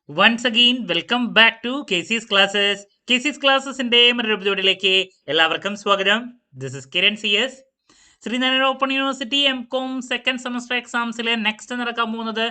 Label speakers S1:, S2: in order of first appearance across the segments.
S1: Once again, welcome back to KC's Classes. KC's Classesന്റെ മറ്റൊരു എപ്പിസോഡിലേക്ക് എല്ലാവർക്കും സ്വാഗതം. This is Kiran CS. Sreenarayana open university M Com second semester എക്സാംസിലെ next നടക്കാൻ പോകുന്നത്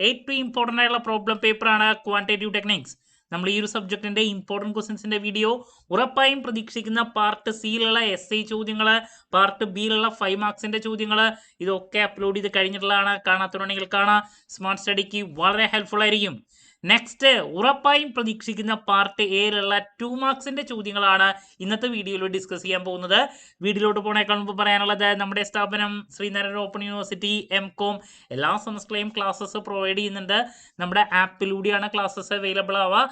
S1: ഏറ്റവും ഇമ്പോർട്ടൻ്റ് ആയിട്ടുള്ള പ്രോബ്ലം പേപ്പറാണ് ക്വാണ്ടിറ്റേറ്റീവ് ടെക്നിക്സ്. നമ്മൾ ഈ ഒരു സബ്ജക്റ്റിന്റെ ഇമ്പോർട്ടൻറ്റ് ക്വസ്റ്റ്യൻസിന്റെ വീഡിയോ ഉറപ്പായും പ്രതീക്ഷിക്കുന്ന പാർട്ട് സിയിലുള്ള SI ചോദ്യങ്ങൾ, പാർട്ട് ബിയിലുള്ള 5 മാർക്സിന്റെ ചോദ്യങ്ങൾ, ഇതൊക്കെ അപ്ലോഡ് ചെയ്ത് കഴിഞ്ഞിട്ടുള്ളതാണ്. കാണാത്തതുണ്ടെങ്കിൽ കാണാം. സ്മാർട്ട് സ്റ്റഡിക്ക് വളരെ ഹെൽപ്ഫുൾ ആയിരിക്കും. നെക്സ്റ്റ് ഉറപ്പായും പ്രതീക്ഷിക്കുന്ന പാർട്ട് എയിലുള്ള 2 മാർക്സിന്റെ ചോദ്യങ്ങളാണ് ഇന്നത്തെ വീഡിയോയിൽ ഡിസ്കസ് ചെയ്യാൻ പോകുന്നത്. വീഡിയോയിലോട്ട് പോണേക്കാൾ മുമ്പ് പറയാനുള്ളത്, നമ്മുടെ സ്ഥാപനം ശ്രീനാരായണ ഓപ്പൺ യൂണിവേഴ്സിറ്റി എംകോം എല്ലാ സെമസ്റ്ററിലെയും ക്ലാസ്സസ് പ്രൊവൈഡ് ചെയ്യുന്നുണ്ട്. നമ്മുടെ ആപ്പിലൂടെയാണ് ക്ലാസ്സസ് അവൈലബിൾ ആവുക.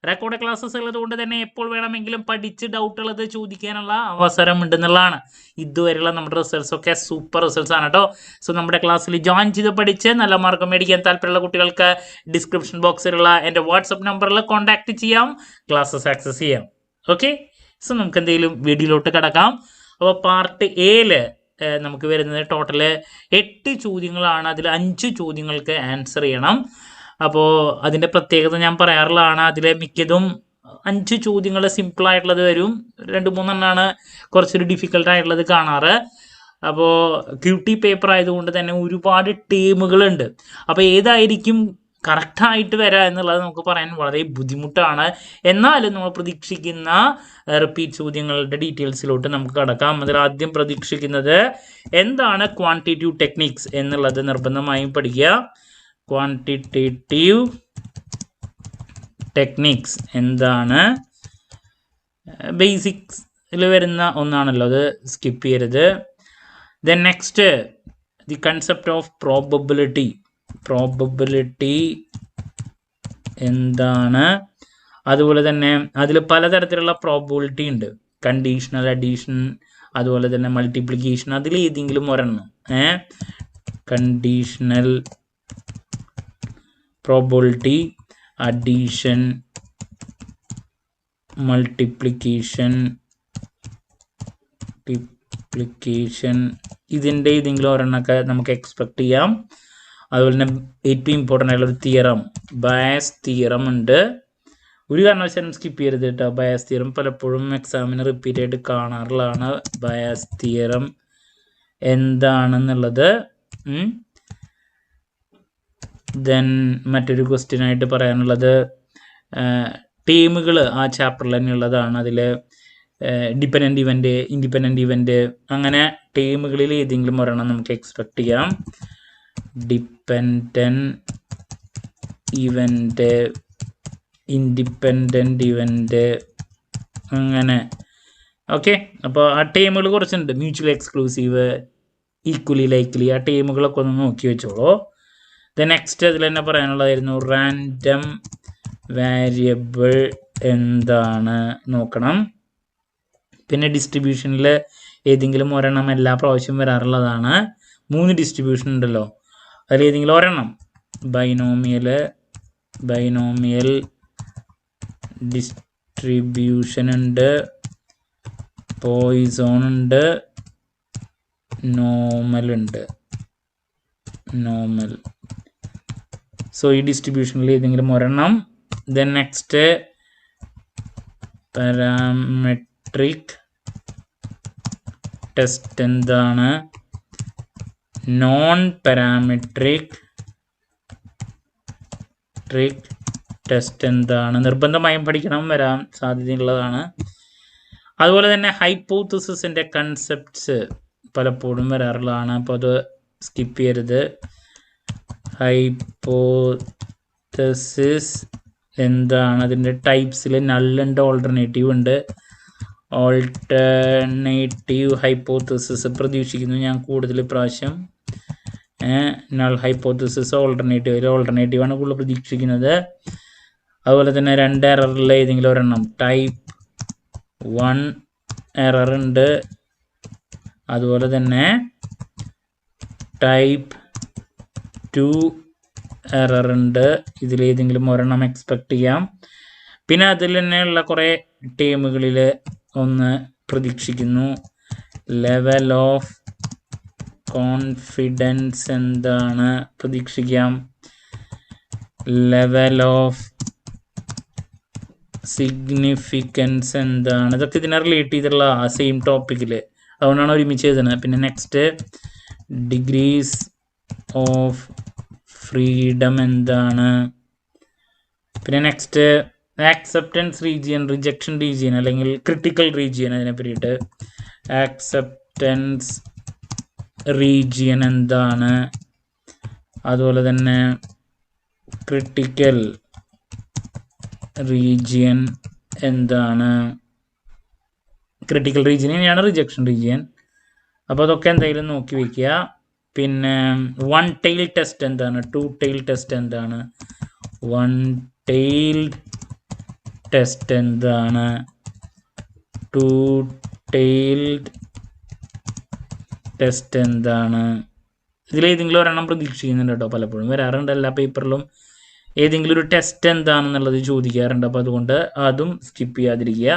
S1: റെക്കോർഡ് ക്ലാസ്സസ് ഉള്ളതുകൊണ്ട് തന്നെ എപ്പോൾ വേണമെങ്കിലും പഠിച്ച് ഡൗട്ടുള്ളത് ചോദിക്കാനുള്ള അവസരം ഉണ്ടെന്നുള്ളതാണ്. ഇതുവരെയുള്ള നമ്മുടെ റിസൾട്ട്സ് ഒക്കെ സൂപ്പർ റിസൾട്ട്സ് ആണ് കേട്ടോ. സോ നമ്മുടെ ക്ലാസ്സിൽ ജോയിൻ ചെയ്ത് പഠിച്ച് നല്ല മാർക്ക് മേടിക്കാൻ താല്പര്യമുള്ള കുട്ടികൾക്ക് ഡിസ്ക്രിപ്ഷൻ ബോക്സിലുള്ള എൻ്റെ വാട്സപ്പ് നമ്പറിൽ കോൺടാക്ട് ചെയ്യാം, ക്ലാസ്സസ് ആക്സസ് ചെയ്യാം. ഓക്കെ, സോ നമുക്ക് എന്തെങ്കിലും വീഡിയോയിലോട്ട് കിടക്കാം. അപ്പോൾ പാർട്ട് എയിൽ നമുക്ക് വരുന്നത് ടോട്ടൽ 8 ചോദ്യങ്ങളാണ്. അതിൽ 5 ചോദ്യങ്ങൾക്ക് ആൻസർ ചെയ്യണം. അപ്പോൾ അതിൻ്റെ പ്രത്യേകത ഞാൻ പറയാറുള്ളതാണ്. അതിലെ മിക്കതും 5 ചോദ്യങ്ങൾ സിമ്പിളായിട്ടുള്ളത് വരും, 2-3 കുറച്ചൊരു ഡിഫിക്കൽട്ടായിട്ടുള്ളത് കാണാറ്. അപ്പോൾ QT പേപ്പർ ആയതുകൊണ്ട് തന്നെ ഒരുപാട് ടേമുകളുണ്ട്. അപ്പോൾ ഏതായിരിക്കും കറക്റ്റായിട്ട് വരിക എന്നുള്ളത് നമുക്ക് പറയാൻ വളരെ ബുദ്ധിമുട്ടാണ്. എന്നാലും നമ്മൾ പ്രതീക്ഷിക്കുന്ന റിപ്പീറ്റ് ചോദ്യങ്ങളുടെ ഡീറ്റെയിൽസിലോട്ട് നമുക്ക് കടക്കാം. അതിൽ ആദ്യം പ്രതീക്ഷിക്കുന്നത് എന്താണ് ക്വാണ്ടിറ്റേറ്റീവ് ടെക്നിക്സ് എന്നുള്ളത് നിർബന്ധമായും പഠിക്കുക. ക്വാണ്ടിറ്റേറ്റീവ് ടെക്നിക്സ് എന്താണ്? ബേസിക്സിൽ വരുന്ന ഒന്നാണല്ലോ, അത് സ്കിപ്പ് ചെയ്യരുത്. Then next, the concept of probability. Probability എന്താണ്? അതുപോലെ തന്നെ അതിൽ പലതരത്തിലുള്ള പ്രോബബിലിറ്റി ഉണ്ട്. കണ്ടീഷണൽ, അഡീഷൻ, അതുപോലെ തന്നെ മൾട്ടിപ്ലിക്കേഷൻ. അതിൽ ഏതെങ്കിലും ഒരെണ്ണം, കണ്ടീഷണൽ പ്രോബബിലിറ്റി, അഡീഷൻ, മൾട്ടിപ്ലിക്കേഷൻ, ഇതിൻ്റെ ഏതെങ്കിലും ഒരെണ്ണമൊക്കെ നമുക്ക് എക്സ്പെക്ട് ചെയ്യാം. അതുപോലെ തന്നെ ഏറ്റവും ഇമ്പോർട്ടൻ്റ് ആയിട്ടുള്ള ഒരു തിയറം, ബയസ് തിയറം ഉണ്ട്. ഒരു കാരണവശാലും സ്കിപ്പ് ചെയ്യരുത് കേട്ടോ. ബയസ് തിയറം പലപ്പോഴും എക്സാമിന് റിപ്പീറ്റ് ആയിട്ട് കാണാറുള്ളതാണ്. ബയസ് തിയറം എന്താണെന്നുള്ളത്. ദെൻ മറ്റൊരു ക്വസ്റ്റ്യൻ ആയിട്ട് പറയാനുള്ളത്, ടീമുകൾ ആ ചാപ്റ്ററിൽ തന്നെ ഉള്ളതാണ്. അതിൽ ഡിപ്പെൻഡൻ്റ് ഇവൻ്റ്, ഇൻഡിപെൻഡൻ്റ് ഇവൻ്റ്, അങ്ങനെ ടീമുകളിൽ ഏതെങ്കിലും ഒരെണ്ണം നമുക്ക് എക്സ്പെക്ട് ചെയ്യാം. ഡിപ്പെൻഡൻ്റ് ഇവൻ്റ്, ഇൻഡിപെൻഡൻ്റ് ഇവൻ്റ്, അങ്ങനെ. ഓക്കെ, അപ്പോൾ ആ ടീമുകൾ കുറച്ചുണ്ട്. മ്യൂച്വലി എക്സ്ക്ലൂസീവ്, ഈക്വലി ലൈക്ലി, ആ ടീമുകളൊക്കെ ഒന്ന് നോക്കി വെച്ചോളൂ. നെക്സ്റ്റ് അതിൽ തന്നെ പറയാനുള്ളതായിരുന്നു റാൻഡം വേരിയബിൾ എന്താണ് നോക്കണം. പിന്നെ ഡിസ്ട്രിബ്യൂഷനിൽ ഏതെങ്കിലും ഒരെണ്ണം എല്ലാ പ്രാവശ്യം വരാറുള്ളതാണ്. 3 ഡിസ്ട്രിബ്യൂഷൻ ഉണ്ടല്ലോ, അതിൽ ഏതെങ്കിലും ഒരെണ്ണം. ബൈനോമിയൽ ഡിസ്ട്രിബ്യൂഷൻ ഉണ്ട്, പോയിസോൺ ഉണ്ട്, നോർമൽ ഉണ്ട്. സോ ഈ ഡിസ്ട്രിബ്യൂഷനിൽ ഏതെങ്കിലും ഒരെണ്ണം. ദെൻ നെക്സ്റ്റ്, പാരാമെട്രിക് ടെസ്റ്റ് എന്താണ്? നോൺ പാരാമെട്രിക് ടെസ്റ്റ് എന്താണ്? നിർബന്ധമായും പഠിക്കണം, വരാൻ സാധ്യതയുള്ളതാണ്. അതുപോലെ തന്നെ ഹൈപ്പോത്തസിസിൻ്റെ കൺസെപ്റ്റ്സ് പലപ്പോഴും വരാറുള്ളതാണ്, അപ്പോൾ അത് സ്കിപ്പ് ചെയ്യരുത്. ഹൈപ്പോത്തസിസ് എന്താണ്? അതിൻ്റെ ടൈപ്സിൽ നള്ളുണ്ട്, ഓൾട്ടർനേറ്റീവ് ഉണ്ട്. ഓൾട്ടർനേറ്റീവ് ഹൈപ്പോത്തസിസ് പ്രതീക്ഷിക്കുന്നു ഞാൻ കൂടുതൽ പ്രാവശ്യം. നൾ ഹൈപ്പോത്തസിസ്, ഓൾട്ടർനേറ്റീവ്, ഓൾട്ടർനേറ്റീവാണ് കൂടുതൽ പ്രതീക്ഷിക്കുന്നത്. അതുപോലെ തന്നെ 2 എററിൽ ഏതെങ്കിലും ഒരെണ്ണം. ടൈപ്പ് 1 എറർ ഉണ്ട്, അതുപോലെ തന്നെ ടൈപ്പ് 2 എറർ ഉണ്ട്. ഇതിലേതെങ്കിലും ഒരെണ്ണം എക്സ്പെക്ട് ചെയ്യാം. പിന്നെ അതിൽ തന്നെയുള്ള കുറേ ടീമുകളിൽ ഒന്ന് പ്രതീക്ഷിക്കുന്നു. ലെവൽ ഓഫ് കോൺഫിഡൻസ് എന്താണ്? പ്രതീക്ഷിക്കാം. ലെവൽ ഓഫ് സിഗ്നിഫിക്കൻസ് എന്താണ്, ഇതൊക്കെ ഇതിനെ റിലേറ്റ് ചെയ്തിട്ടുള്ള സെയിം ടോപ്പിക്കിൽ, അതുകൊണ്ടാണ് ഒരുമിച്ച് എഴുതുന്നത്. പിന്നെ നെക്സ്റ്റ് ഡിഗ്രീസ് ഓഫ് ഫ്രീഡം എന്താണ്, പിന്നെ next acceptance region, rejection region അല്ലെങ്കിൽ ക്രിട്ടിക്കൽ റീജിയൻ, അതിനെ പറ്റിയിട്ട് ആക്സെപ്റ്റൻസ് റീജിയൻ എന്താണ്, അതുപോലെ തന്നെ ക്രിട്ടിക്കൽ റീജിയൻ എന്താണ്, ക്രിട്ടിക്കൽ റീജിയൻ തന്നെയാണ് റിജക്ഷൻ റീജിയൻ. അപ്പോൾ അതൊക്കെ എന്തായാലും നോക്കി വയ്ക്കുക. പിന്നെ വൺ ടെയിൽ ടെസ്റ്റ് എന്താണ്, ടു ടെയിൽ ടെസ്റ്റ് എന്താണ്, വൺ ടെയിൽഡ് ടെസ്റ്റ് എന്താണ്, ടു ടെയിൽഡ് ടെസ്റ്റ് എന്താണ്. ഇതിലേതെങ്കിലും ഒരെണ്ണം പ്രതീക്ഷിക്കുന്നുണ്ട് കേട്ടോ, പലപ്പോഴും വരാറുണ്ട് എല്ലാ പേപ്പറിലും. ഏതെങ്കിലും ഒരു ടെസ്റ്റ് എന്താണെന്നുള്ളത് ചോദിക്കാറുണ്ട്, അപ്പോൾ അതുകൊണ്ട് അതും സ്കിപ്പ് ചെയ്യാതിരിക്കുക.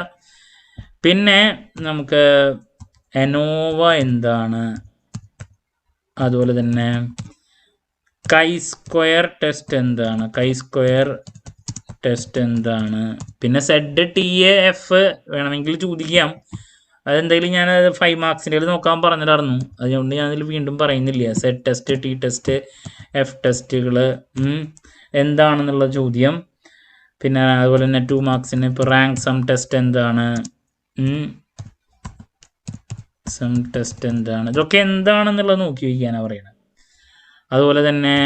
S1: പിന്നെ നമുക്ക് അനോവ എന്താണ്, അതുപോലെ തന്നെ കൈ സ്ക്വയർ ടെസ്റ്റ് എന്താണ്, കൈ സ്ക്വയർ ടെസ്റ്റ് എന്താണ്. പിന്നെ സെഡ് ടി എ എഫ് വേണമെങ്കിൽ ചോദിക്കാം, അതെന്തായാലും ഞാൻ 5 മാർക്സിൻ്റെ നോക്കാൻ പറഞ്ഞിട്ടായിരുന്നു, അതുകൊണ്ട് ഞാനതിൽ വീണ്ടും പറയുന്നില്ല. Z test, T test, F ടെസ്റ്റുകൾ എന്താണെന്നുള്ള ചോദ്യം. പിന്നെ അതുപോലെ തന്നെ 2 മാർക്സിന് ഇപ്പോൾ റാങ്ക് സം ടെസ്റ്റ് എന്താണ്, സം ടെസ്റ്റ് എന്താണ്, ഇതൊക്കെ എന്താണെന്നുള്ളത് നോക്കി വയ്ക്കാനാണ് പറയുന്നത്. അതുപോലെ തന്നെ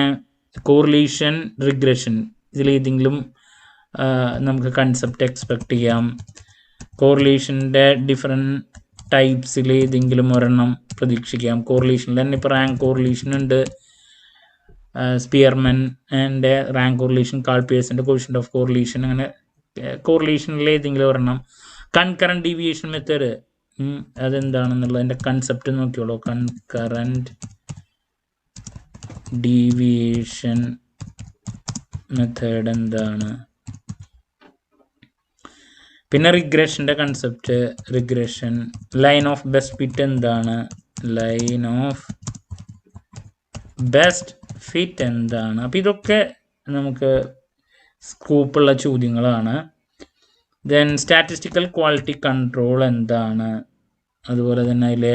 S1: കോറിലേഷൻ, റിഗ്രഷൻ, ഇതിലേതെങ്കിലും നമുക്ക് കൺസെപ്റ്റ് എക്സ്പെക്റ്റ് ചെയ്യാം. കോറിലേഷൻ്റെ ഡിഫറെൻറ്റ് ടൈപ്സിൽ ഏതെങ്കിലും ഒരെണ്ണം പ്രതീക്ഷിക്കാം. കോറിലേഷനിൽ തന്നെ ഇപ്പോൾ റാങ്ക് കോറിലേഷൻ ഉണ്ട്, Spearman and rank correlation, Karl പിയേഴ്സിൻ്റെ കോഷ്യൻ്റ് ഓഫ് കോറിലേഷൻ, അങ്ങനെ കോറിലേഷനിൽ ഏതെങ്കിലും ഒരെണ്ണം. കൺകറൻറ്റ് ഡീവിയേഷൻ മെത്തേഡ് അതെന്താണെന്നുള്ളതിൻ്റെ കൺസെപ്റ്റ് നോക്കിയോളൂ. കൺകറൻറ്റ് ഡീവിയേഷൻ മെത്തേഡ് എന്താണ്. പിന്നെ റിഗ്രഷൻ്റെ concept, regression. Line of best fit എന്താണ്, ലൈൻ ഓഫ് ബെസ്റ്റ് ഫിറ്റ് എന്താണ്. അപ്പോൾ ഇതൊക്കെ നമുക്ക് സ്കോപ്പുള്ള ചോദ്യങ്ങളാണ്. ദെൻ സ്റ്റാറ്റിസ്റ്റിക്കൽ ക്വാളിറ്റി കൺട്രോൾ എന്താണ്, അതുപോലെ തന്നെ അതിൽ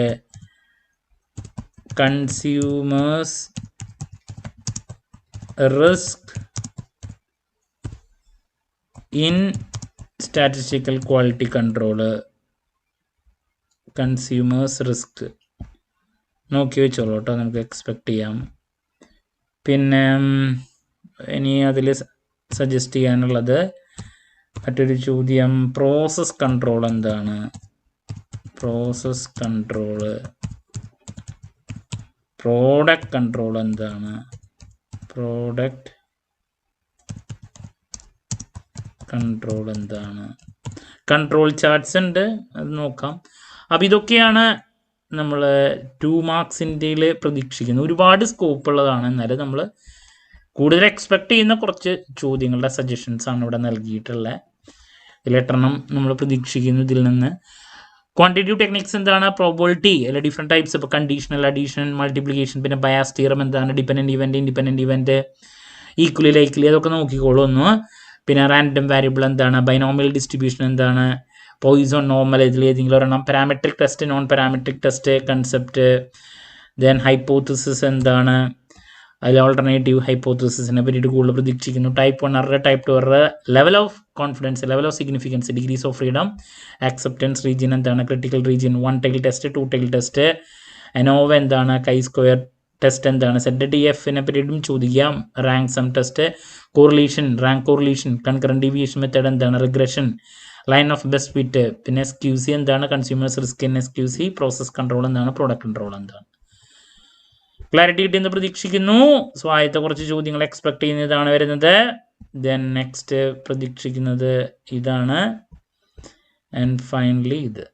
S1: consumers risk in statistical quality control, consumers risk നോക്കി വെച്ചോളൂ കേട്ടോ, നമുക്ക് എക്സ്പെക്റ്റ് ചെയ്യാം. പിന്നെ ഇനി അതിൽ സജസ്റ്റ് ചെയ്യാനുള്ളത് മറ്റൊരു ചോദ്യം, പ്രോസസ് കൺട്രോൾ എന്താണ്, പ്രോസസ് കൺട്രോള്. പ്രോഡക്റ്റ് കൺട്രോൾ എന്താണ്, പ്രോഡക്റ്റ് കൺട്രോൾ എന്താണ്. കൺട്രോൾ ചാർട്ട്സ് ഉണ്ട്, അത് നോക്കാം. അപ്പോൾ ഇതൊക്കെയാണ് നമ്മൾ 2 മാർക്സിൻ്റെ പ്രതീക്ഷിക്കുന്നത്. ഒരുപാട് സ്കോപ്പ് ഉള്ളതാണ്, എന്നാലും നമ്മൾ കൂടുതൽ എക്സ്പെക്റ്റ് ചെയ്യുന്ന കുറച്ച് ചോദ്യങ്ങളുടെ സജഷൻസ് ആണ് ഇവിടെ നൽകിയിട്ടുള്ളത്. ഇതിൽ 8 നമ്മൾ പ്രതീക്ഷിക്കുന്നു ഇതിൽ നിന്ന്. ക്വാണ്ടിറ്റേറ്റീവ് ടെക്നിക്സ് എന്താണ്, പ്രോബബിലിറ്റി അല്ലെ ഡിഫറെൻറ്റ് ടൈപ്സ്, ഇപ്പോൾ കണ്ടീഷണൽ, അഡീഷൻ, മൾട്ടിപ്ലിക്കേഷൻ, പിന്നെ ബയാസ് തിയറം എന്താണ്, dependent event, independent event, equally likely, അതൊക്കെ നോക്കിക്കോളൂന്നു. പിന്നെ റാൻഡം വാരിയബിൾ എന്താണ്, ബൈനോമിയൽ ഡിസ്ട്രിബ്യൂഷൻ എന്താണ്, പോയിസൺ, നോർമൽ, ഇതിൽ ഏതെങ്കിലും ഒരെണ്ണം. Parametric test, non parametric test concept. Then hypothesis എന്താണ്, അതിൽ ഓൾട്ടർനേറ്റീവ് ഹൈപ്പോത്തിസിസിനെ പറ്റിയിട്ട് കൂടുതൽ പ്രതീക്ഷിക്കുന്നു. Type 1 error, type 2 error, level of confidence, level of significance, degrees of freedom, acceptance region എന്താണ്, critical region, 1 tail test, 2 tail test, ANOVA എന്താണ്, chi square test എന്താണ്, T ടി എഫിനെ പറ്റിയിട്ടും ചോദിക്കാം. Rank sum test, correlation, rank correlation, concurrent deviation method എന്താണ്, regression, line of best fit, പിന്നെ SQC എന്താണ്, consumer's risk in SQC, process control എന്താണ്, പ്രൊഡക്റ്റ് കൺട്രോൾ എന്താണ്. ക്ലാരിറ്റി കിട്ടിയെന്ന് പ്രതീക്ഷിക്കുന്നു. സോ ആദ്യത്തെ കുറച്ച് ചോദ്യങ്ങൾ എക്സ്പെക്ട് ചെയ്യുന്നതാണ് വരുന്നത്. ദെൻ നെക്സ്റ്റ് പ്രതീക്ഷിക്കുന്നത് ഇതാണ്, ആൻഡ് ഫൈനലി ഇത്.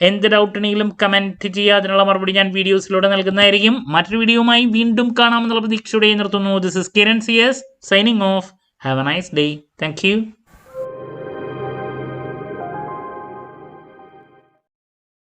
S1: എന്ത് ഡൗട്ട് ഉണ്ടെങ്കിലും കമൻറ്റ് ചെയ്യുക, അതിനുള്ള മറുപടി ഞാൻ വീഡിയോസിലൂടെ നൽകുന്നതായിരിക്കും. മറ്റൊരു വീഡിയോയുമായി വീണ്ടും കാണാമെന്നുള്ള പ്രതീക്ഷയോടെ നിർത്തുന്നു. This is Kiran CS signing off. Have a nice day. Thank U.